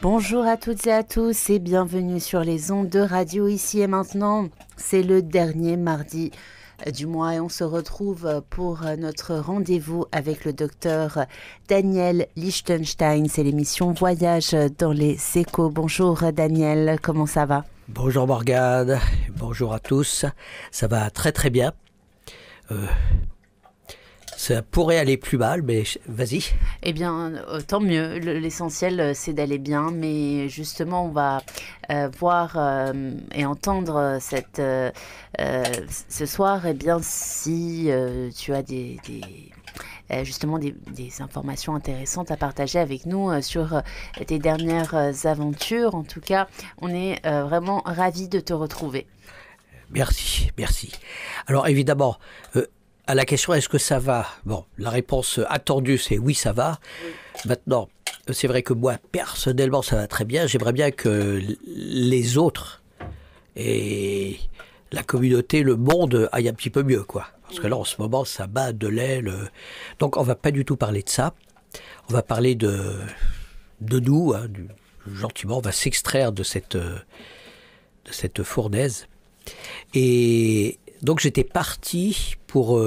Bonjour à toutes et à tous et bienvenue sur les ondes de radio ici et maintenant. C'est le dernier mardi du mois et on se retrouve pour notre rendez-vous avec le docteur Daniel Lichtenstein. C'est l'émission Voyage dans les échos. Bonjour Daniel, comment ça va? Bonjour Morgane, bonjour à tous. Ça va très très bien. Ça pourrait aller plus mal, mais vas-y. Eh bien, tant mieux. L'essentiel, c'est d'aller bien. Mais justement, on va voir et entendre ce soir, eh bien, si tu as justement des informations intéressantes à partager avec nous sur tes dernières aventures. En tout cas, on est vraiment ravis de te retrouver. Merci, merci. Alors évidemment, à la question est-ce que ça va? Bon, la réponse attendue c'est oui, ça va. Oui. Maintenant, c'est vrai que moi personnellement ça va très bien. J'aimerais bien que les autres et la communauté, le monde aille un petit peu mieux, quoi. Parce que là en ce moment ça bat de l'aile. Donc on va pas du tout parler de ça. On va parler de nous, hein, gentiment. On va s'extraire de cette fournaise. Et donc j'étais parti pour,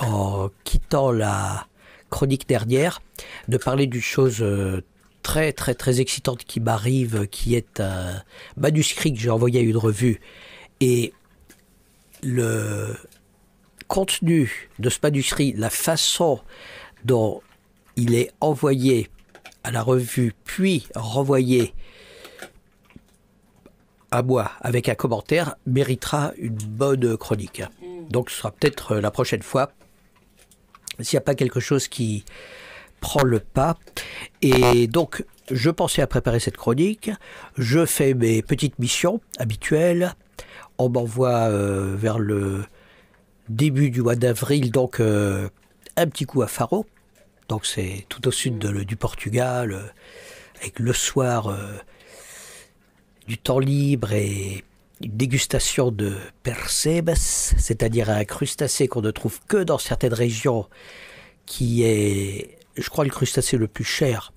en quittant la chronique dernière, de parler d'une chose très très très excitante qui m'arrive, qui est un manuscrit que j'ai envoyé à une revue. Et le contenu de ce manuscrit, la façon dont il est envoyé à la revue, puis renvoyé à moi avec un commentaire, méritera une bonne chronique. Donc ce sera peut-être la prochaine fois, s'il n'y a pas quelque chose qui prend le pas. Et donc je pensais à préparer cette chronique, je fais mes petites missions habituelles, on m'envoie vers le début du mois d'avril, donc un petit coup à Faro, donc c'est tout au sud du Portugal, avec le soir du temps libre et une dégustation de percebes, c'est-à-dire un crustacé qu'on ne trouve que dans certaines régions, qui est, je crois, le crustacé le plus cher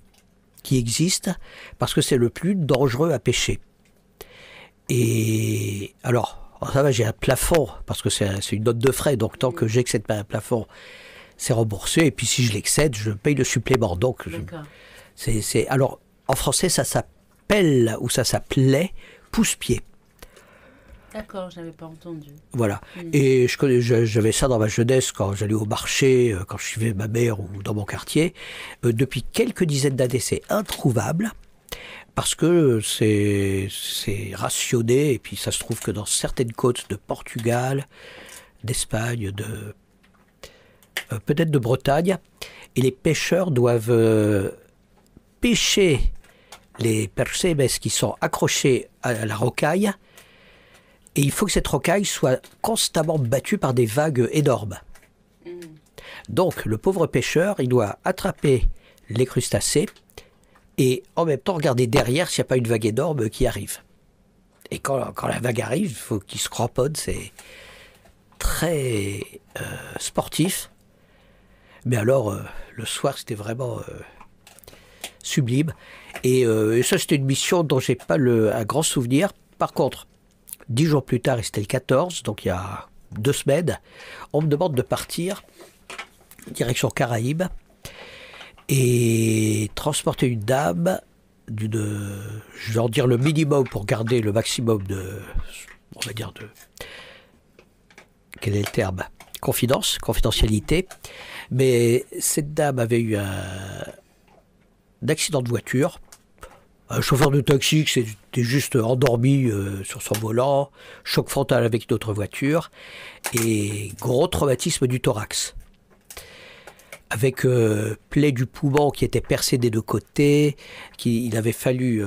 qui existe, parce que c'est le plus dangereux à pêcher. Et alors, ça va, j'ai un plafond, parce que c'est une note de frais, donc tant que j'excède pas un plafond, c'est remboursé, et puis si je l'excède, je paye le supplément. Donc, alors, en français, ça s'appelle, ou ça s'appelait, pousse-pied. D'accord, je n'avais pas entendu. Voilà. Et j'avais ça dans ma jeunesse quand j'allais au marché, quand je suivais ma mère ou dans mon quartier. Depuis quelques dizaines d'années, c'est introuvable parce que c'est rationné et puis ça se trouve que dans certaines côtes de Portugal, d'Espagne, peut-être de Bretagne, et les pêcheurs doivent pêcher les percebes qui sont accrochés à la rocaille. Et il faut que cette rocaille soit constamment battue par des vagues énormes. Donc, le pauvre pêcheur, il doit attraper les crustacés et en même temps regarder derrière s'il n'y a pas une vague énorme qui arrive. Et quand la vague arrive, il faut qu'il se cramponne. C'est très sportif. Mais alors, le soir, c'était vraiment sublime. Et ça, c'était une mission dont je n'ai pas un grand souvenir. Par contre, 10 jours plus tard, et c'était le 14, donc il y a 2 semaines, on me demande de partir direction Caraïbes et transporter une dame je vais en dire le minimum pour garder le maximum on va dire quel est le terme? Confidentialité. Mais cette dame avait eu un accident de voiture. Un chauffeur de taxi qui s'était juste endormi sur son volant, choc frontal avec une autre voiture et gros traumatisme du thorax. Avec plaie du poumon qui était percée des deux côtés, il avait fallu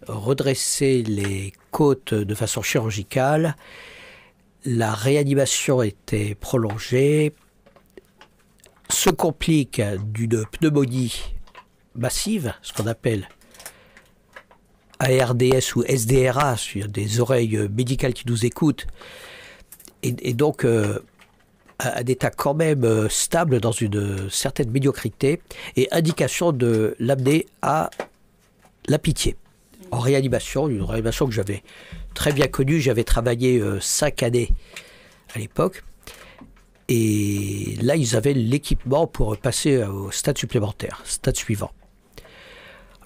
redresser les côtes de façon chirurgicale. La réanimation était prolongée, se complique d'une pneumonie massive, ce qu'on appelle ARDS ou SDRA, sur des oreilles médicales qui nous écoutent, et donc un état quand même stable dans une certaine médiocrité, et indication de l'amener à La Pitié, en réanimation, une réanimation que j'avais très bien connue. J'avais travaillé 5 années à l'époque. Et là, ils avaient l'équipement pour passer au stade supplémentaire, stade suivant.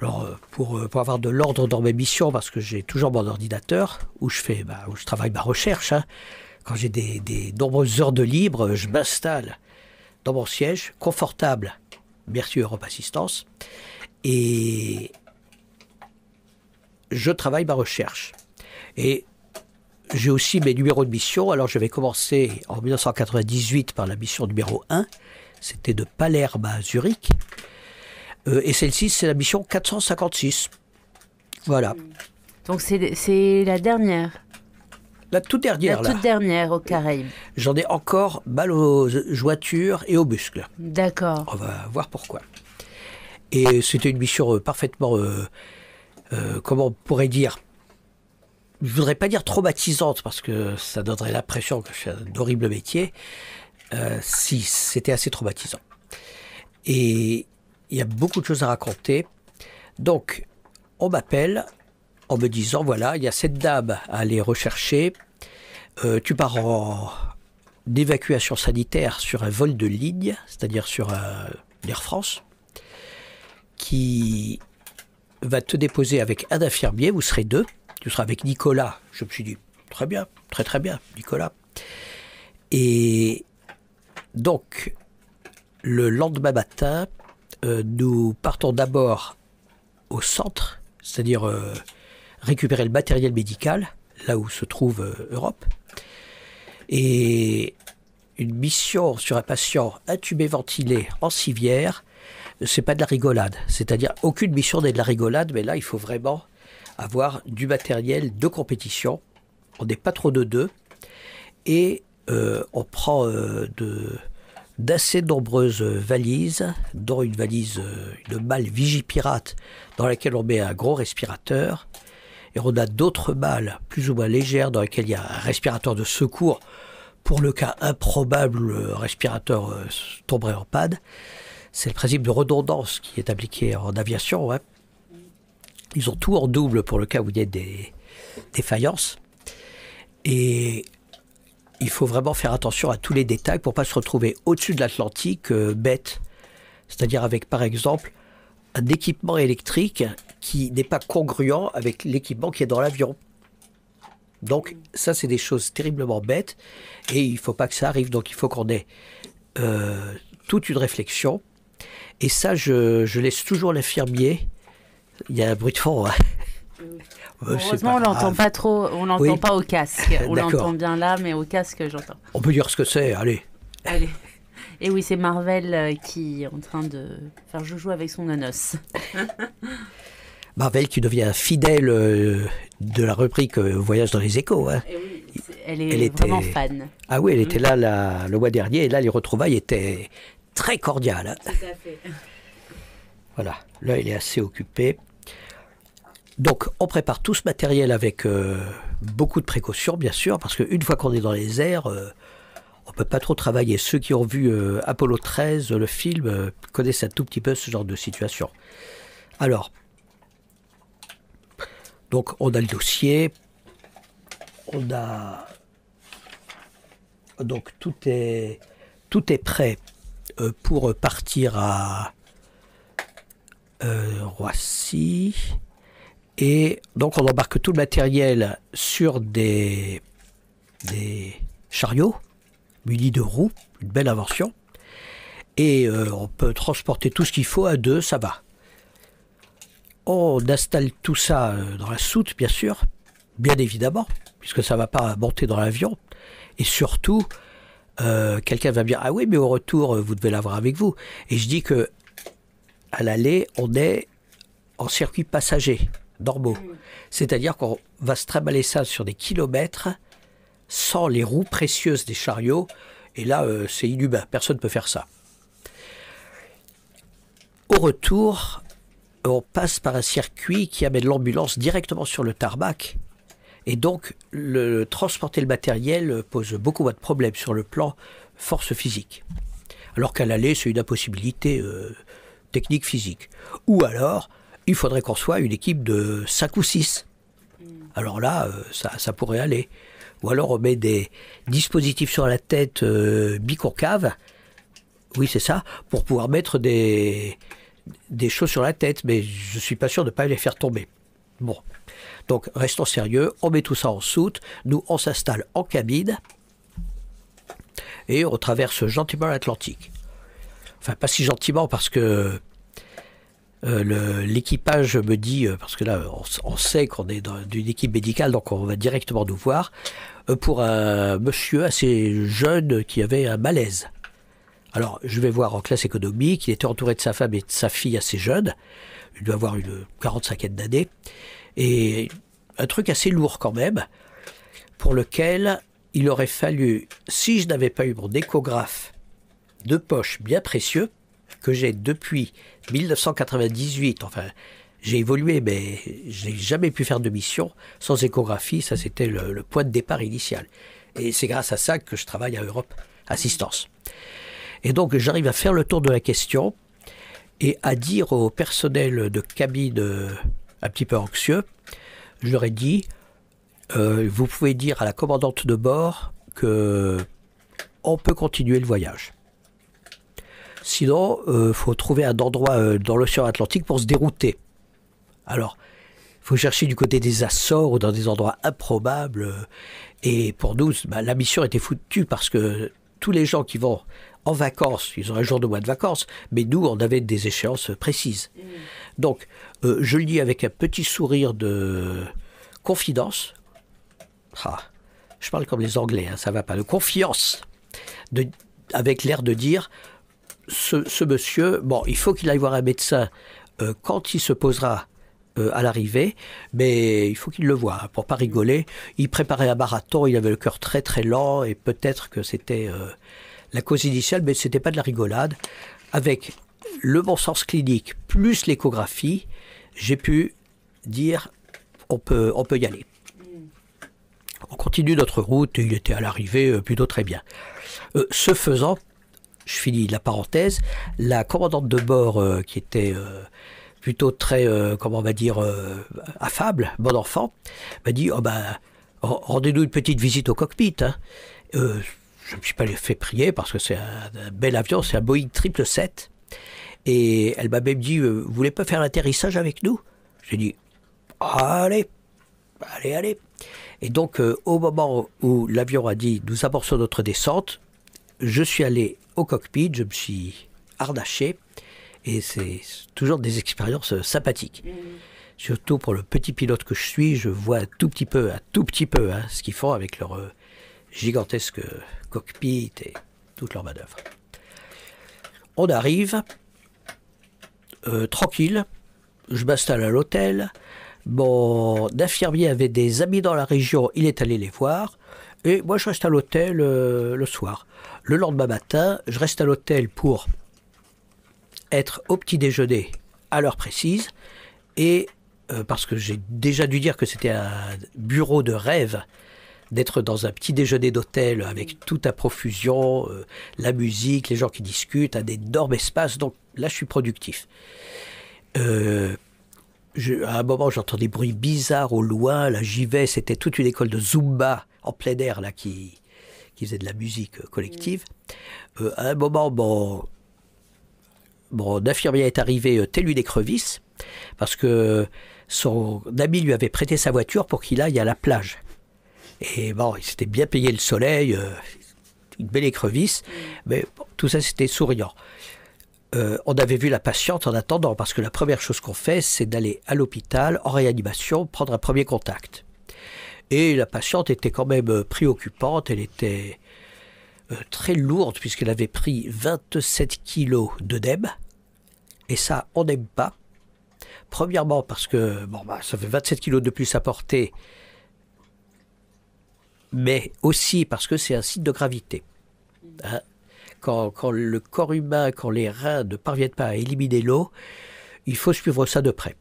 Alors, pour avoir de l'ordre dans mes missions, parce que j'ai toujours mon ordinateur, où je travaille ma recherche, hein. Quand j'ai des nombreuses heures de libre, je m'installe dans mon siège, confortable, merci Europe Assistance, et je travaille ma recherche. Et j'ai aussi mes numéros de mission. Alors, j'avais commencé en 1998 par la mission numéro 1, c'était de Palerme à Zurich. Et celle-ci, c'est la mission 456. Voilà. Donc, c'est la dernière. La toute dernière, La toute dernière aux Caraïbes. J'en ai encore mal aux jointures et aux muscles. D'accord. On va voir pourquoi. Et c'était une mission parfaitement, comment on pourrait dire, je ne voudrais pas dire traumatisante, parce que ça donnerait l'impression que je fais un horrible métier. Si, c'était assez traumatisant. Et il y a beaucoup de choses à raconter. Donc, on m'appelle en me disant, voilà, il y a cette dame à aller rechercher. Tu pars en évacuation sanitaire sur un vol de ligne, c'est-à-dire sur l'Air France, qui va te déposer avec un infirmier. Vous serez 2. Tu seras avec Nicolas. Je me suis dit, très bien, très très bien, Nicolas. Et donc, le lendemain matin, nous partons d'abord au centre, c'est-à-dire récupérer le matériel médical, là où se trouve Europe. Et une mission sur un patient intubé ventilé en civière, c'est pas de la rigolade. C'est-à-dire, aucune mission n'est de la rigolade, mais là, il faut vraiment avoir du matériel de compétition. On n'est pas trop de 2. Et on prend d'assez nombreuses valises, dont une valise, une malle Vigipirate, dans laquelle on met un gros respirateur. Et on a d'autres malles, plus ou moins légères, dans lesquelles il y a un respirateur de secours. Pour le cas improbable, le respirateur tomberait en panne. C'est le principe de redondance qui est appliqué en aviation. Hein. Ils ont tout en double pour le cas où il y a des défaillances. Et il faut vraiment faire attention à tous les détails pour ne pas se retrouver au-dessus de l'Atlantique bête. C'est-à-dire avec, par exemple, un équipement électrique qui n'est pas congruent avec l'équipement qui est dans l'avion. Donc, ça, c'est des choses terriblement bêtes et il ne faut pas que ça arrive. Donc, il faut qu'on ait toute une réflexion. Et ça, je laisse toujours l'infirmier. Il y a un bruit de fond. Hein. Heureusement, on l'entend pas trop, on l'entend pas au casque. On l'entend bien là, mais au casque, j'entends. On peut dire ce que c'est, allez. Allez. Et oui, c'est Marvel qui est en train de faire joujou avec son nanos. Marvel qui devient fidèle de la rubrique Voyage dans les échos. Hein. Et oui, elle était vraiment fan. Ah oui, elle était là le mois dernier, et là, les retrouvailles étaient très cordiales. Hein. Tout à fait. Voilà, là, il est assez occupé. Donc, on prépare tout ce matériel avec beaucoup de précautions, bien sûr, parce qu'une fois qu'on est dans les airs, on ne peut pas trop travailler. Ceux qui ont vu Apollo 13, le film, connaissent un tout petit peu ce genre de situation. Alors, donc, on a le dossier, on a... Donc, tout est prêt pour partir à Roissy. Et donc, on embarque tout le matériel sur des chariots munis de roues, une belle invention. Et on peut transporter tout ce qu'il faut à 2, ça va. On installe tout ça dans la soute, bien sûr, bien évidemment, puisque ça ne va pas monter dans l'avion. Et surtout, quelqu'un va me dire « Ah oui, mais au retour, vous devez l'avoir avec vous. » Et je dis que à l'aller, on est en circuit passager, normaux. C'est-à-dire qu'on va se trimballer ça sur des kilomètres sans les roues précieuses des chariots. Et là, c'est inhumain. Personne ne peut faire ça. Au retour, on passe par un circuit qui amène l'ambulance directement sur le tarmac. Et donc, transporter le matériel pose beaucoup moins de problèmes sur le plan force physique. Alors qu'à l'aller, c'est une impossibilité technique physique. Ou alors, il faudrait qu'on soit une équipe de 5 ou 6. Alors là, ça pourrait aller. Ou alors on met des dispositifs sur la tête biconcaves, oui c'est ça, pour pouvoir mettre des choses sur la tête, mais je suis pas sûr de ne pas les faire tomber. Bon, donc restons sérieux, on met tout ça en soute, nous on s'installe en cabine, et on traverse gentiment l'Atlantique. Enfin pas si gentiment parce que l'équipage me dit, parce que là on sait qu'on est dans une équipe médicale, donc on va directement nous voir, pour un monsieur assez jeune qui avait un malaise. Alors je vais voir en classe économique, il était entouré de sa femme et de sa fille assez jeune, il doit avoir une 45aine d'années, et un truc assez lourd quand même, pour lequel il aurait fallu, si je n'avais pas eu mon échographe de poche bien précieux, que j'ai depuis 1998, enfin j'ai évolué mais je n'ai jamais pu faire de mission sans échographie, ça c'était le point de départ initial. Et c'est grâce à ça que je travaille à Europe Assistance. Et donc j'arrive à faire le tour de la question et à dire au personnel de cabine un petit peu anxieux, je leur ai dit, vous pouvez dire à la commandante de bord que on peut continuer le voyage. Sinon, faut trouver un endroit dans l'océan Atlantique pour se dérouter. Alors, il faut chercher du côté des Açores ou dans des endroits improbables. Et pour nous, la mission était foutue parce que tous les gens qui vont en vacances, ils ont un jour de mois de vacances, mais nous, on avait des échéances précises. Donc, je le dis avec un petit sourire de confidence. Je parle comme les Anglais, hein, ça va pas. De confiance, avec l'air de dire... Ce monsieur, bon, il faut qu'il aille voir un médecin quand il se posera à l'arrivée, mais il faut qu'il le voie, hein, pour pas rigoler. Il préparait un marathon, il avait le cœur très très lent, et peut-être que c'était la cause initiale, mais c'était pas de la rigolade. Avec le bon sens clinique plus l'échographie, j'ai pu dire on peut y aller. On continue notre route, et il était à l'arrivée plutôt très bien. Ce faisant, je finis la parenthèse, la commandante de bord qui était plutôt très, comment on va dire, affable, bon enfant, m'a dit, rendez-nous une petite visite au cockpit. Hein. Je ne me suis pas fait prier parce que c'est un bel avion, c'est un Boeing 777. Et elle m'a même dit, vous voulez pas faire l'atterrissage avec nous? J'ai dit, allez. Et donc, au moment où l'avion a dit, nous amorçons notre descente, je suis allé au cockpit, je me suis harnaché, et c'est toujours des expériences sympathiques. Surtout pour le petit pilote que je suis, je vois un tout petit peu, hein, ce qu'ils font avec leur gigantesque cockpit et toutes leurs manœuvres. On arrive, tranquille, je m'installe à l'hôtel, mon infirmier avait des amis dans la région, il est allé les voir, et moi je reste à l'hôtel le soir. Le lendemain matin, je reste à l'hôtel pour être au petit déjeuner à l'heure précise. Et parce que j'ai déjà dû dire que c'était un bureau de rêve d'être dans un petit déjeuner d'hôtel avec toute à profusion, la musique, les gens qui discutent, un énorme espace. Donc là, je suis productif. À un moment, j'entends des bruits bizarres au loin. Là, j'y vais. C'était toute une école de Zumba en plein air là qui faisait de la musique collective. À un moment, mon infirmier est arrivé tel une écrevisse parce que son ami lui avait prêté sa voiture pour qu'il aille à la plage. Et bon, il s'était bien payé le soleil, une belle écrevisse, mais bon, tout ça c'était souriant. On avait vu la patiente en attendant, parce que la première chose qu'on fait, c'est d'aller à l'hôpital, en réanimation, prendre un premier contact. Et la patiente était quand même préoccupante, elle était très lourde, puisqu'elle avait pris 27 kilos d'œdème, et ça, on n'aime pas. Premièrement, parce que ça fait 27 kilos de plus à porter, mais aussi parce que c'est un signe de gravité. Hein, quand le corps humain, quand les reins ne parviennent pas à éliminer l'eau, il faut suivre ça de près.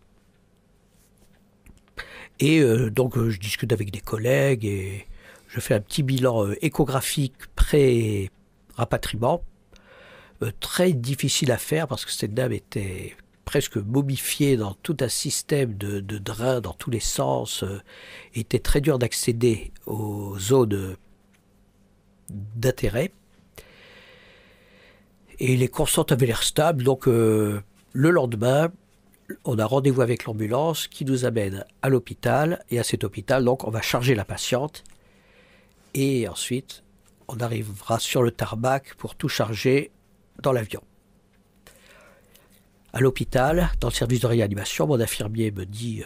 Et donc je discute avec des collègues et je fais un petit bilan échographique pré-rapatriement, très difficile à faire parce que cette dame était presque momifié dans tout un système de drains dans tous les sens. Il était très dur d'accéder aux zones d'intérêt. Et les constantes avaient l'air stables, donc le lendemain, on a rendez-vous avec l'ambulance qui nous amène à l'hôpital. Et à cet hôpital, donc, on va charger la patiente. Et ensuite, on arrivera sur le tarmac pour tout charger dans l'avion. À l'hôpital, dans le service de réanimation, mon infirmier me dit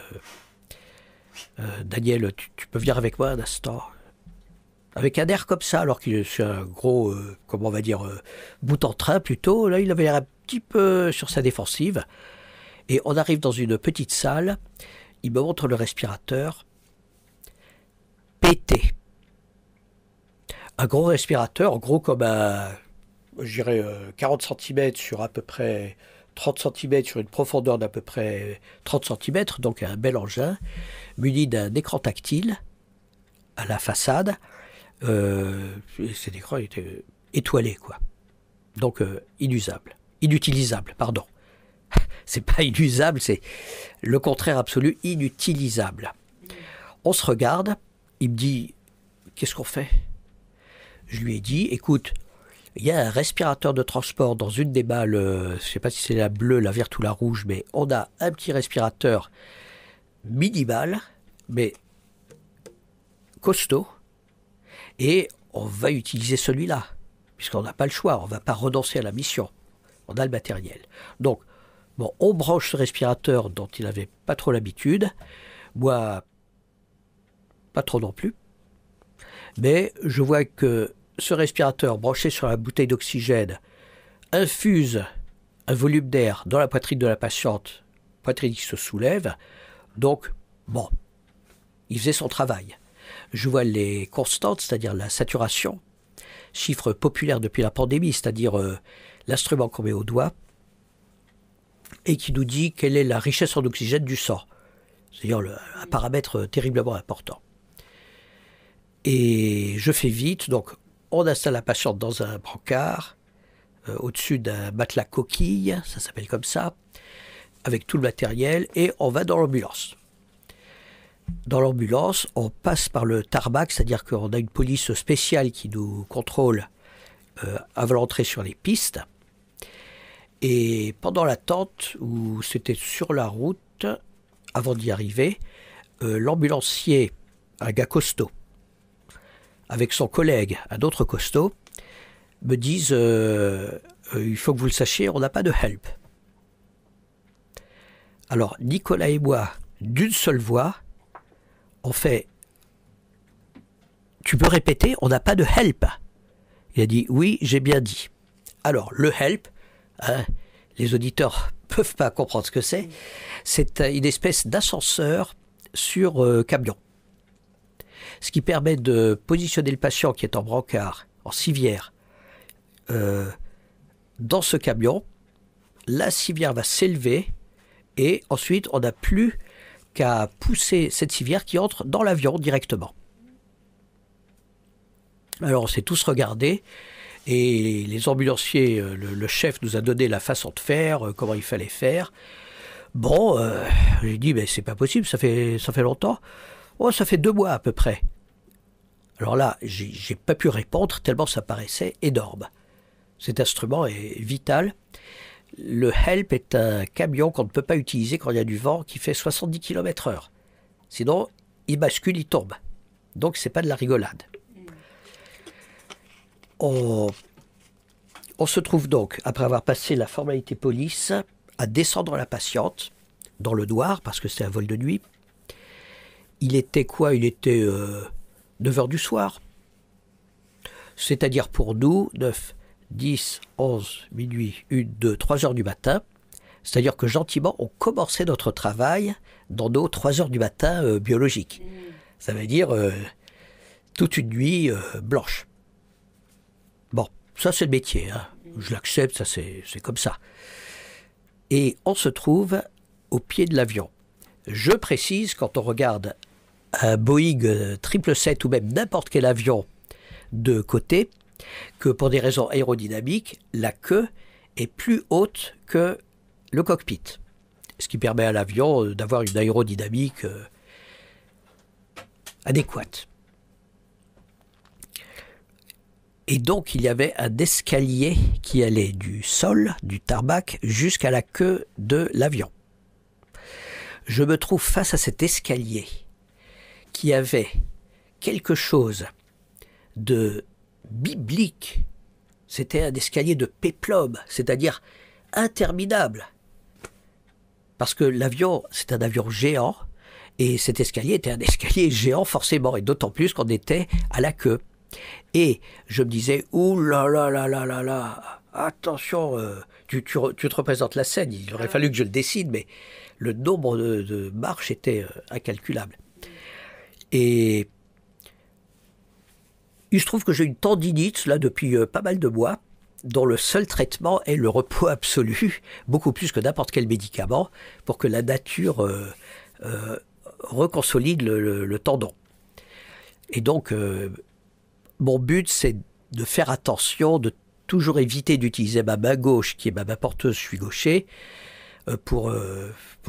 Daniel, tu peux venir avec moi un instant. Avec un air comme ça, alors qu'il est un gros, comment on va dire, bout en train plutôt. Là, il avait l'air un petit peu sur sa défensive. Et on arrive dans une petite salle. Il me montre le respirateur. Pété. Un gros respirateur, gros comme un, je dirais, 40 cm sur à peu près 30 cm, sur une profondeur d'à peu près 30 cm, donc un bel engin, muni d'un écran tactile à la façade. Cet écran était étoilé, quoi. Donc inutilisable, pardon. C'est pas inusable, c'est le contraire absolu, inutilisable. On se regarde, il me dit, qu'est-ce qu'on fait? Je lui ai dit, écoute, il y a un respirateur de transport dans une des balles, je ne sais pas si c'est la bleue, la verte ou la rouge, mais on a un petit respirateur minimal, mais costaud, et on va utiliser celui-là, puisqu'on n'a pas le choix, on ne va pas renoncer à la mission, on a le matériel. Donc, bon, on branche ce respirateur dont il n'avait pas trop l'habitude, moi, pas trop non plus, mais je vois que ce respirateur branché sur la bouteille d'oxygène infuse un volume d'air dans la poitrine de la patiente, poitrine qui se soulève. Donc, bon, il faisait son travail. Je vois les constantes, c'est-à-dire la saturation, chiffre populaire depuis la pandémie, c'est-à-dire l'instrument qu'on met au doigt, et qui nous dit quelle est la richesse en oxygène du sang. C'est-à-dire un paramètre terriblement important. Et je fais vite, donc on installe la patiente dans un brancard, au-dessus d'un matelas coquille, ça s'appelle comme ça, avec tout le matériel, et on va dans l'ambulance. Dans l'ambulance, on passe par le tarmac, c'est-à-dire qu'on a une police spéciale qui nous contrôle avant l'entrée sur les pistes. Et pendant l'attente, où c'était sur la route, avant d'y arriver, l'ambulancier, un gars costaud, avec son collègue, un autre costaud, me disent il faut que vous le sachiez, on n'a pas de help. Alors, Nicolas et moi, d'une seule voix, on fait tu peux répéter, on n'a pas de help. Il a dit oui, j'ai bien dit. Alors, le help, hein, les auditeurs ne peuvent pas comprendre ce que c'est. C'est une espèce d'ascenseur sur camion. Ce qui permet de positionner le patient qui est en brancard, en civière, dans ce camion. La civière va s'élever et ensuite on n'a plus qu'à pousser cette civière qui entre dans l'avion directement. Alors on s'est tous regardés et les ambulanciers, le chef nous a donné la façon de faire, comment il fallait faire. Bon, j'ai dit mais c'est pas possible, ça fait longtemps. Oh, ça fait 2 mois à peu près. Alors là, j'ai pas pu répondre tellement ça paraissait énorme. Cet instrument est vital. Le HELP est un camion qu'on ne peut pas utiliser quand il y a du vent qui fait 70 km/h. Sinon, il bascule, il tombe. Donc, c'est pas de la rigolade. On se trouve donc, après avoir passé la formalité police, à descendre la patiente dans le noir, parce que c'est un vol de nuit. Il était quoi? Il était 9h du soir. C'est-à-dire pour nous, 9, 10, 11, minuit, 1, 2, 3 heures du matin. C'est-à-dire que gentiment, on commençait notre travail dans nos 3 heures du matin biologiques. Ça veut dire toute une nuit blanche. Bon, ça c'est le métier. Hein. Je l'accepte, ça c'est comme ça. Et on se trouve au pied de l'avion. Je précise, quand on regarde un Boeing 777 ou même n'importe quel avion de côté, que pour des raisons aérodynamiques, la queue est plus haute que le cockpit. ce qui permet à l'avion d'avoir une aérodynamique adéquate. Et donc, il y avait un escalier qui allait du sol, du tarmac, jusqu'à la queue de l'avion. Je me trouve face à cet escalier qui avait quelque chose de biblique. C'était un escalier de péplum, c'est-à-dire interminable. Parce que l'avion, c'est un avion géant, et cet escalier était un escalier géant forcément, et d'autant plus qu'on était à la queue. Et je me disais, ouh là là là là là là, attention, tu te représentes la scène, il aurait fallu que je le décide, mais le nombre de marches était incalculable. Et il se trouve que j'ai une tendinite, là, depuis pas mal de mois, dont le seul traitement est le repos absolu, beaucoup plus que n'importe quel médicament, pour que la nature reconsolide le tendon. Et donc, mon but, c'est de faire attention, de toujours éviter d'utiliser ma main gauche, qui est ma main porteuse, je suis gaucher, pour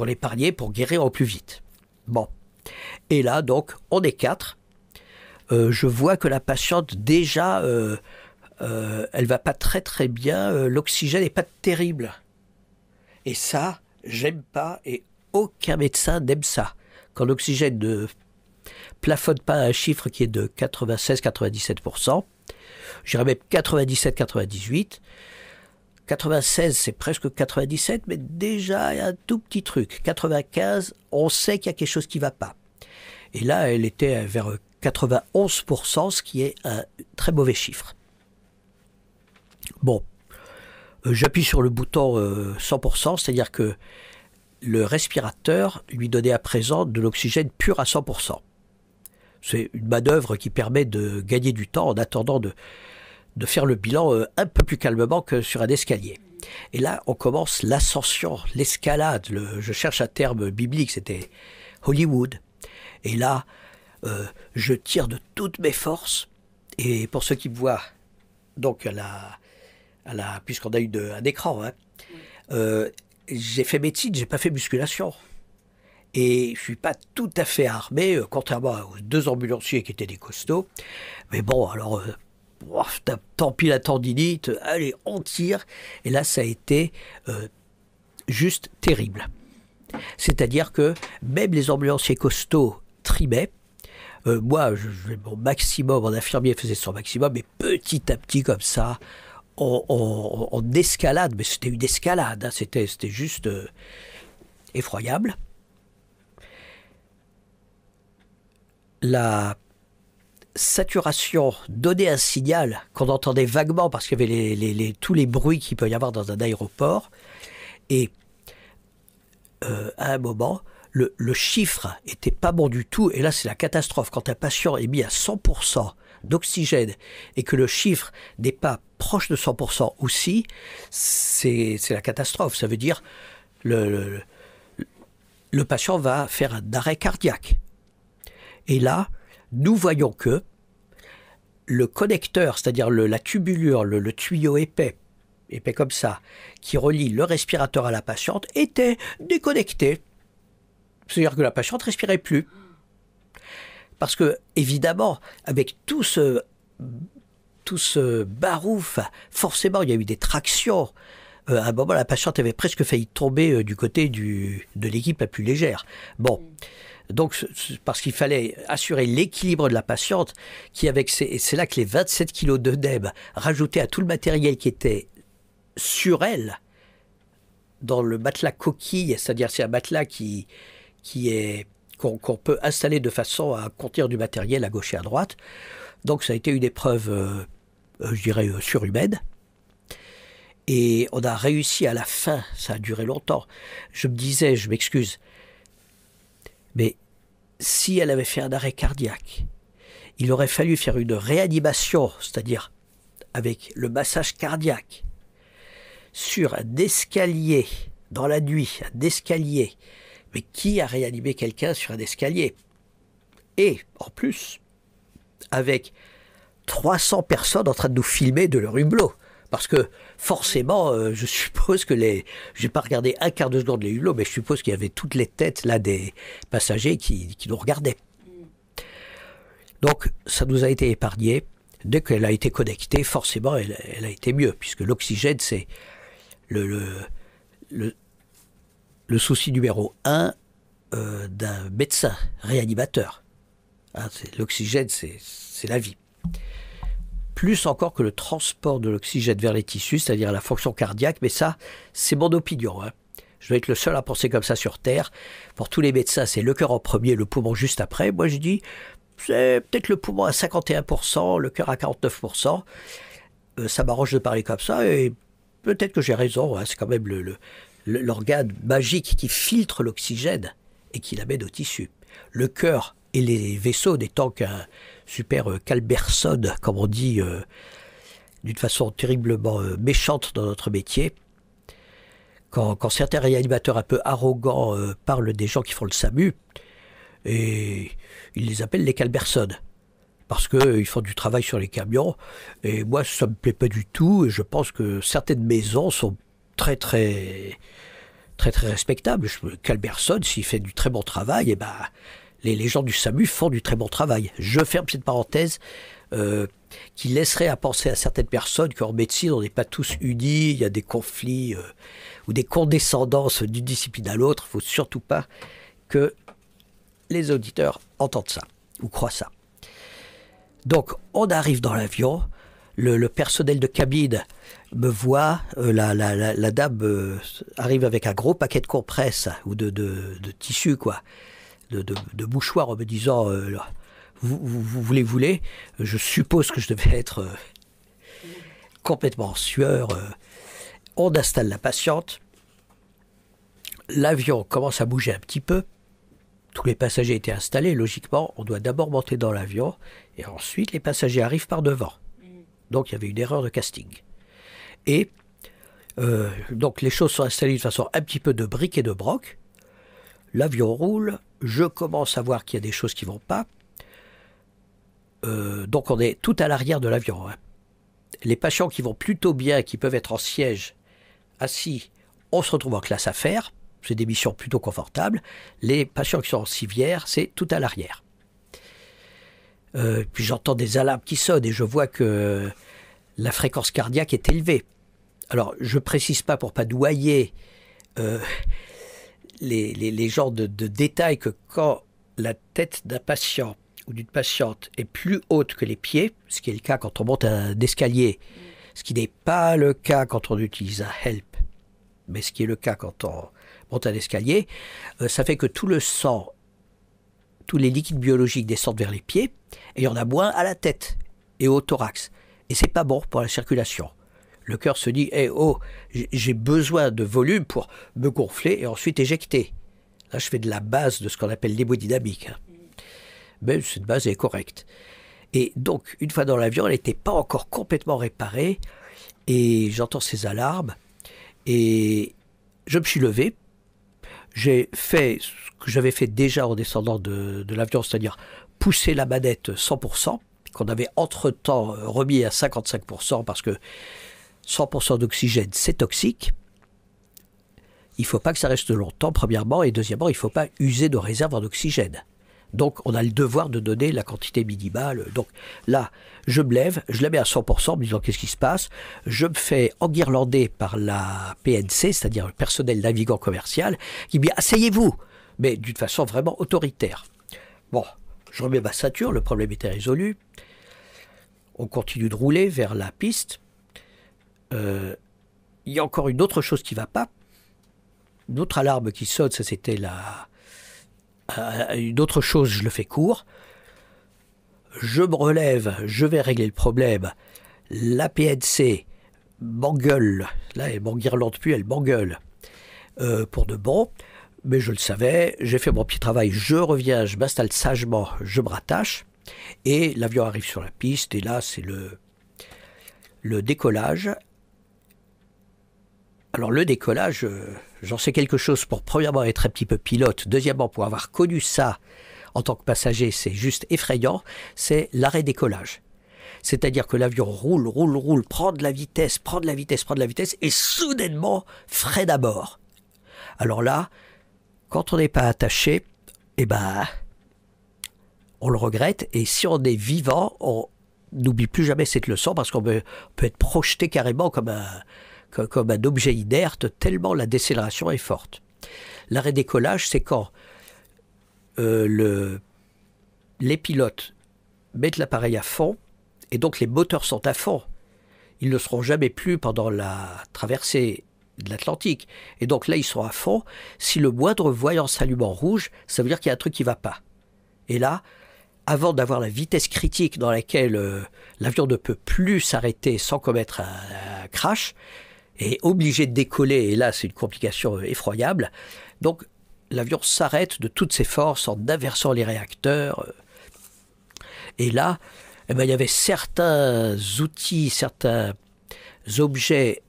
l'épargner, pour guérir au plus vite. Bon. Et là, donc, on est 4. Je vois que la patiente, déjà, elle va pas très très bien, l'oxygène n'est pas terrible. Et ça, j'aime pas, et aucun médecin n'aime ça. Quand l'oxygène ne plafonne pas à un chiffre qui est de 96-97%, je dirais même 97-98%, 96, c'est presque 97, mais déjà, il y a un tout petit truc. 95, on sait qu'il y a quelque chose qui ne va pas. Et là, elle était vers 91%, ce qui est un très mauvais chiffre. Bon, j'appuie sur le bouton 100%, c'est-à-dire que le respirateur lui donnait à présent de l'oxygène pur à 100%. C'est une manœuvre qui permet de gagner du temps en attendant de faire le bilan un peu plus calmement que sur un escalier. Et là, on commence l'ascension, l'escalade. Je cherche un terme biblique, c'était Hollywood. Et là, je tire de toutes mes forces. Et pour ceux qui me voient, donc puisqu'on a eu un écran, hein, j'ai fait médecine, j'ai pas fait musculation. Et je suis pas tout à fait armé, contrairement aux 2 ambulanciers qui étaient des costauds. Mais bon, alors, tant pis la tendinite, allez, on tire. Et là, ça a été juste terrible. C'est-à-dire que même les ambulanciers costauds trimaient. Moi, mon maximum, mon infirmier faisait son maximum, mais petit à petit, comme ça, on escalade. Mais c'était une escalade, hein, c'était juste effroyable. La saturation donnait un signal qu'on entendait vaguement parce qu'il y avait tous les bruits qu'il peut y avoir dans un aéroport. Et à un moment, le chiffre était pas bon du tout. Et là, c'est la catastrophe. Quand un patient est mis à 100% d'oxygène et que le chiffre n'est pas proche de 100% aussi, c'est la catastrophe. Ça veut dire le patient va faire un arrêt cardiaque. Et là, nous voyons que le connecteur, c'est-à-dire la tubulure, le tuyau épais comme ça, qui relie le respirateur à la patiente, était déconnecté. C'est-à-dire que la patiente ne respirait plus. Parce que, évidemment, avec tout ce barouf, forcément, il y a eu des tractions. À un moment, la patiente avait presque failli tomber du côté de l'équipe la plus légère. Bon. Donc, parce qu'il fallait assurer l'équilibre de la patiente, et c'est là que les 27 kilos d'œdème rajoutés à tout le matériel qui était sur elle, dans le matelas coquille, c'est-à-dire c'est un matelas qu'on peut installer de façon à contenir du matériel à gauche et à droite. Donc ça a été une épreuve, je dirais, surhumaine. Et on a réussi à la fin, ça a duré longtemps. Je me disais, je m'excuse, mais si elle avait fait un arrêt cardiaque, il aurait fallu faire une réanimation, c'est-à-dire avec le massage cardiaque, sur un escalier, dans la nuit, un escalier. Mais qui a réanimé quelqu'un sur un escalier? Et, en plus, avec 300 personnes en train de nous filmer de leur hublot. Parce que forcément, je suppose que je n'ai pas regardé un quart de seconde les hublots, mais je suppose qu'il y avait toutes les têtes là des passagers qui nous regardaient. Donc ça nous a été épargné. Dès qu'elle a été connectée, forcément, elle a été mieux, puisque l'oxygène, c'est le souci numéro 1 d'un médecin réanimateur. Hein, l'oxygène, c'est la vie. Plus encore que le transport de l'oxygène vers les tissus, c'est-à-dire la fonction cardiaque, mais ça, c'est mon opinion. Hein. Je vais être le seul à penser comme ça sur Terre. Pour tous les médecins, c'est le cœur en premier, le poumon juste après. Moi, je dis, c'est peut-être le poumon à 51%, le cœur à 49%. Ça m'arrange de parler comme ça, et peut-être que j'ai raison. Hein. C'est quand même l'organe magique qui filtre l'oxygène et qui l'amène au tissu. Le cœur et les vaisseaux n'étant qu'un super Calberson, comme on dit d'une façon terriblement méchante dans notre métier. Quand certains réanimateurs un peu arrogants parlent des gens qui font le SAMU, et ils les appellent les Calberson, parce qu'ils font du travail sur les camions, et moi ça ne me plaît pas du tout, et je pense que certaines maisons sont très respectables. Calberson, s'il fait du très bon travail, et ben les gens du SAMU font du très bon travail. Je ferme cette parenthèse qui laisserait à penser à certaines personnes qu'en médecine, on n'est pas tous unis, il y a des conflits ou des condescendances d'une discipline à l'autre. Il ne faut surtout pas que les auditeurs entendent ça ou croient ça. Donc, on arrive dans l'avion, le personnel de cabine me voit, la dame arrive avec un gros paquet de compresses ou de tissu, quoi. De mouchoirs en me disant vous voulez, je suppose que je devais être complètement en sueur. On installe la patiente, l'avion commence à bouger un petit peu, tous les passagers étaient installés, logiquement on doit d'abord monter dans l'avion et ensuite les passagers arrivent par devant. Donc il y avait une erreur de casting. Et donc les choses sont installées de façon un petit peu de bric et de broc. L'avion roule, je commence à voir qu'il y a des choses qui ne vont pas. Donc on est tout à l'arrière de l'avion. Hein. Les patients qui vont plutôt bien, qui peuvent être en siège, assis, on se retrouve en classe affaires. C'est des missions plutôt confortables. Les patients qui sont en civière, c'est tout à l'arrière. Puis j'entends des alarmes qui sonnent et je vois que la fréquence cardiaque est élevée. Alors je ne précise pas pour ne pas noyer les genres de détails que quand la tête d'un patient ou d'une patiente est plus haute que les pieds, ce qui est le cas quand on monte un escalier, ce qui n'est pas le cas quand on utilise un HELP, mais ce qui est le cas quand on monte un escalier, ça fait que tout le sang, tous les liquides biologiques descendent vers les pieds, et il y en a moins à la tête et au thorax. Et c'est pas bon pour la circulation. Le cœur se dit hey, oh, j'ai besoin de volume pour me gonfler et ensuite éjecter. Là, je fais de la base de ce qu'on appelle l'hémodynamique. Hein. Mais cette base est correcte. Et donc, une fois dans l'avion, elle n'était pas encore complètement réparée. Et j'entends ces alarmes. Et je me suis levé. J'ai fait ce que j'avais fait déjà en descendant de l'avion, c'est-à-dire pousser la manette 100%, qu'on avait entre-temps remis à 55%, parce que 100% d'oxygène, c'est toxique. Il ne faut pas que ça reste longtemps, premièrement, et deuxièmement, il ne faut pas user de réserve en oxygène. Donc, on a le devoir de donner la quantité minimale. Donc là, je me lève, je la mets à 100%, en me disant qu'est-ce qui se passe. Je me fais enguirlander par la PNC, c'est-à-dire le personnel navigant commercial, qui me dit « asseyez-vous !» mais d'une façon vraiment autoritaire. Bon, je remets ma ceinture, le problème était résolu. On continue de rouler vers la piste. Il y a encore une autre chose qui ne va pas. Une autre alarme qui sonne, ça c'était une autre chose, je le fais court. Je me relève, je vais régler le problème. La PNC m'engueule. Là, elle m'enguirlande plus, elle m'engueule. Pour de bon. Mais je le savais, j'ai fait mon petit travail, je reviens, je m'installe sagement, je me rattache. Et l'avion arrive sur la piste, et là, c'est le décollage. Alors le décollage, j'en sais quelque chose pour premièrement être un petit peu pilote, deuxièmement pour avoir connu ça en tant que passager, c'est juste effrayant, c'est l'arrêt décollage. C'est-à-dire que l'avion roule, prend de la vitesse, et soudainement freine à bord. Alors là, quand on n'est pas attaché, eh ben, on le regrette, et si on est vivant, on n'oublie plus jamais cette leçon, parce qu'on peut être projeté carrément comme un objet inerte, tellement la décélération est forte. L'arrêt décollage, c'est quand les pilotes mettent l'appareil à fond, et donc les moteurs sont à fond. Ils ne seront jamais plus pendant la traversée de l'Atlantique. Et donc là, ils sont à fond. Si le moindre voyant s'allume en rouge, ça veut dire qu'il y a un truc qui ne va pas. Et là, avant d'avoir la vitesse critique dans laquelle l'avion ne peut plus s'arrêter sans commettre un crash, est obligé de décoller, et là, c'est une complication effroyable. Donc, l'avion s'arrête de toutes ses forces en inversant les réacteurs. Et là, eh ben, il y avait certains outils, certains objets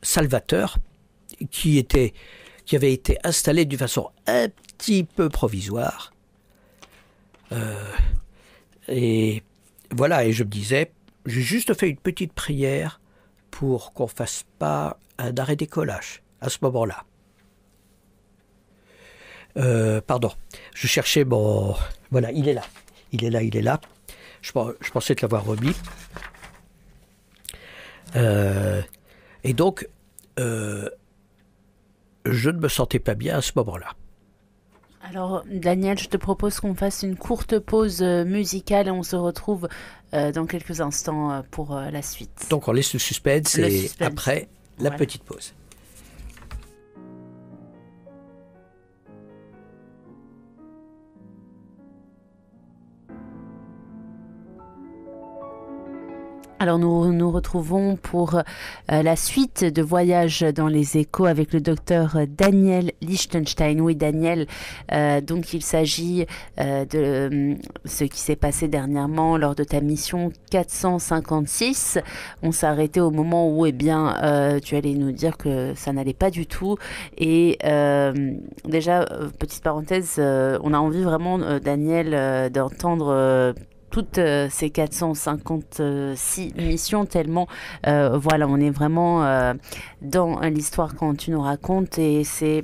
salvateurs qui avaient été installés d'une façon un petit peu provisoire. Et voilà, et je me disais, j'ai juste fait une petite prière pour qu'on ne fasse pas un arrêt décollage à ce moment-là. Pardon, je cherchais mon... Voilà, il est là. Je pensais te l'avoir remis. Et donc, je ne me sentais pas bien à ce moment-là. Alors, Daniel, je te propose qu'on fasse une courte pause musicale et on se retrouve dans quelques instants pour la suite. Donc, on laisse le suspense et après, la petite pause. Alors nous nous retrouvons pour la suite de Voyage dans les échos avec le docteur Daniel Lichtenstein. Oui, Daniel, donc il s'agit de ce qui s'est passé dernièrement lors de ta mission 456. On s'est arrêté au moment où tu allais nous dire que ça n'allait pas du tout. Et déjà, petite parenthèse, on a envie vraiment, Daniel, d'entendre... toutes ces 456 missions, tellement on est vraiment dans l'histoire quand tu nous racontes, et c'est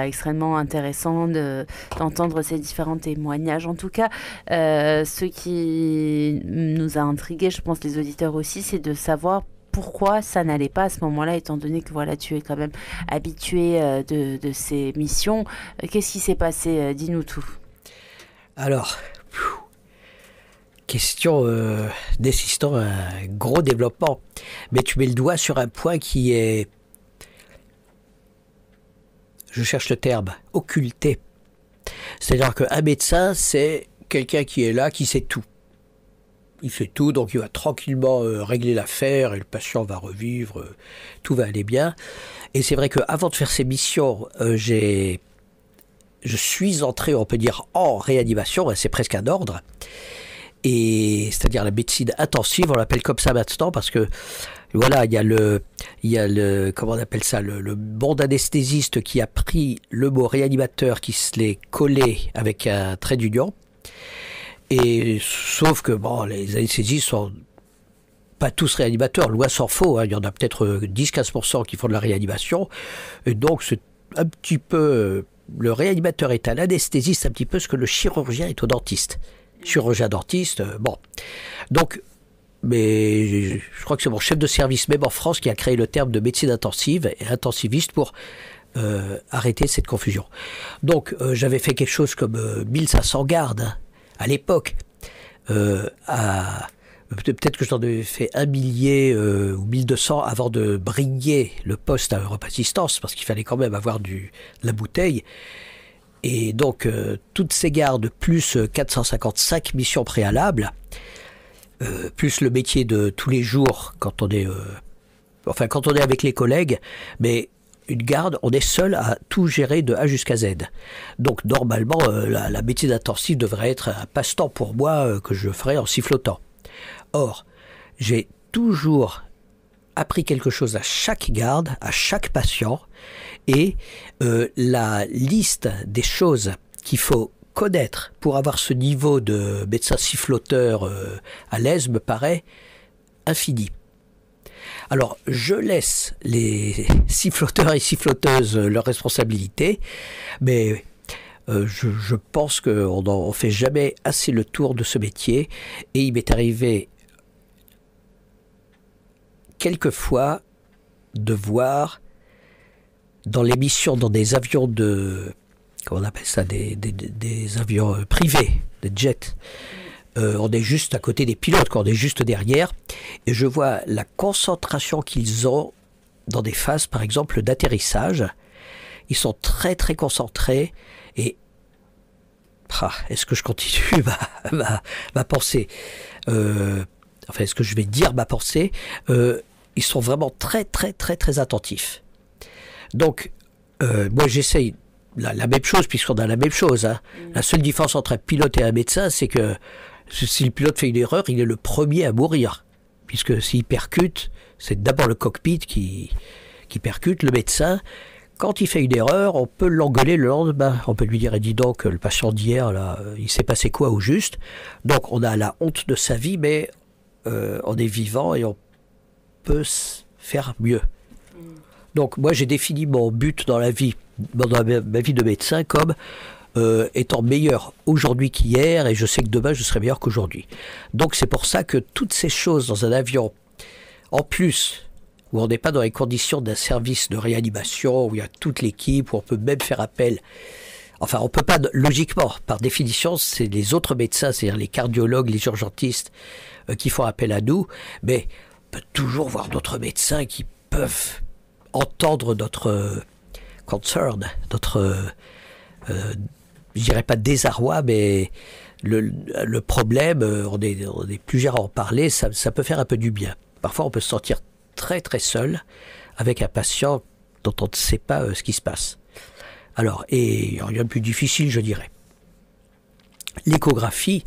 extrêmement intéressant d'entendre ces différents témoignages. En tout cas, ce qui nous a intrigués, je pense les auditeurs aussi, c'est de savoir pourquoi ça n'allait pas à ce moment-là, étant donné que tu es quand même habitué de ces missions. Qu'est-ce qui s'est passé? Dis-nous tout. Alors... Question nécessitant un gros développement. Mais tu mets le doigt sur un point qui est, je cherche le terme, occulté. C'est-à-dire qu'un médecin, c'est quelqu'un qui est là, qui sait tout. Il sait tout, donc il va tranquillement régler l'affaire et le patient va revivre, tout va aller bien. Et c'est vrai qu'avant de faire ces missions, je suis entré, on peut dire, en réanimation, c'est presque un ordre. Et c'est-à-dire la médecine intensive, on l'appelle comme ça maintenant parce que voilà, il y a le comment on appelle ça, le bon anesthésiste qui a pris le mot réanimateur, qui se l'est collé avec un trait d'union. Et sauf que les anesthésistes sont pas tous réanimateurs, loin s'en faut, hein. Il y en a peut-être 10-15% qui font de la réanimation. Et donc c'est un petit peu, le réanimateur est à l'anesthésiste, un petit peu ce que le chirurgien est au dentiste. Chirurgien dentiste, Donc, mais je crois que c'est mon chef de service, même en France, qui a créé le terme de médecine intensive et intensiviste pour arrêter cette confusion. Donc, j'avais fait quelque chose comme 1500 gardes à l'époque. Peut-être que j'en avais fait 1 millier ou 1200 avant de briguer le poste à Europe Assistance, parce qu'il fallait quand même avoir de la bouteille. Et donc, toutes ces gardes, plus 455 missions préalables, plus le métier de tous les jours, quand on est avec les collègues, mais une garde, on est seul à tout gérer de A jusqu'à Z. Donc, normalement, la médecine intensive devrait être un passe-temps pour moi que je ferais en sifflotant. Or, j'ai toujours appris quelque chose à chaque garde, à chaque patient, et la liste des choses qu'il faut connaître, pour avoir ce niveau de médecin siffloteur à l'aise, me paraît infini. Alors, je laisse les siffloteurs et siffloteuses leurs responsabilités, mais je pense qu'on n'en fait jamais assez le tour de ce métier. Et il m'est arrivé quelquefois de voir dans l'émission, dans des avions comment on appelle ça, des avions privés, des jets. On est juste à côté des pilotes, on est juste derrière, et je vois la concentration qu'ils ont dans des phases, par exemple, d'atterrissage. Ils sont très très concentrés, et est-ce que je continue ma pensée enfin, est-ce que je vais dire ma pensée ils sont vraiment très très très très attentifs. Donc, moi j'essaye la même chose, puisqu'on a la même chose. Hein. La seule différence entre un pilote et un médecin, c'est que si le pilote fait une erreur, il est le premier à mourir. Puisque s'il percute, c'est d'abord le cockpit qui percute. Le médecin, quand il fait une erreur, on peut l'engueuler le lendemain. On peut lui dire, dis donc, le patient d'hier, là, il s'est passé quoi au juste? Donc on a la honte de sa vie, mais on est vivant et on peut faire mieux. Donc moi j'ai défini mon but dans la vie, dans ma vie de médecin, comme étant meilleur aujourd'hui qu'hier, et je sais que demain je serai meilleur qu'aujourd'hui. Donc c'est pour ça que toutes ces choses dans un avion, en plus, où on n'est pas dans les conditions d'un service de réanimation, où il y a toute l'équipe, où on peut même faire appel, enfin on peut pas, logiquement, par définition, c'est les autres médecins, c'est-à-dire les cardiologues, les urgentistes, qui font appel à nous, mais on peut toujours voir d'autres médecins qui peuvent entendre notre concern, notre je dirais pas désarroi, mais le problème, on est plusieurs à en parler, ça peut faire un peu du bien. Parfois, on peut se sentir très très seul avec un patient dont on ne sait pas ce qui se passe. Alors, et rien de plus difficile, je dirais. L'échographie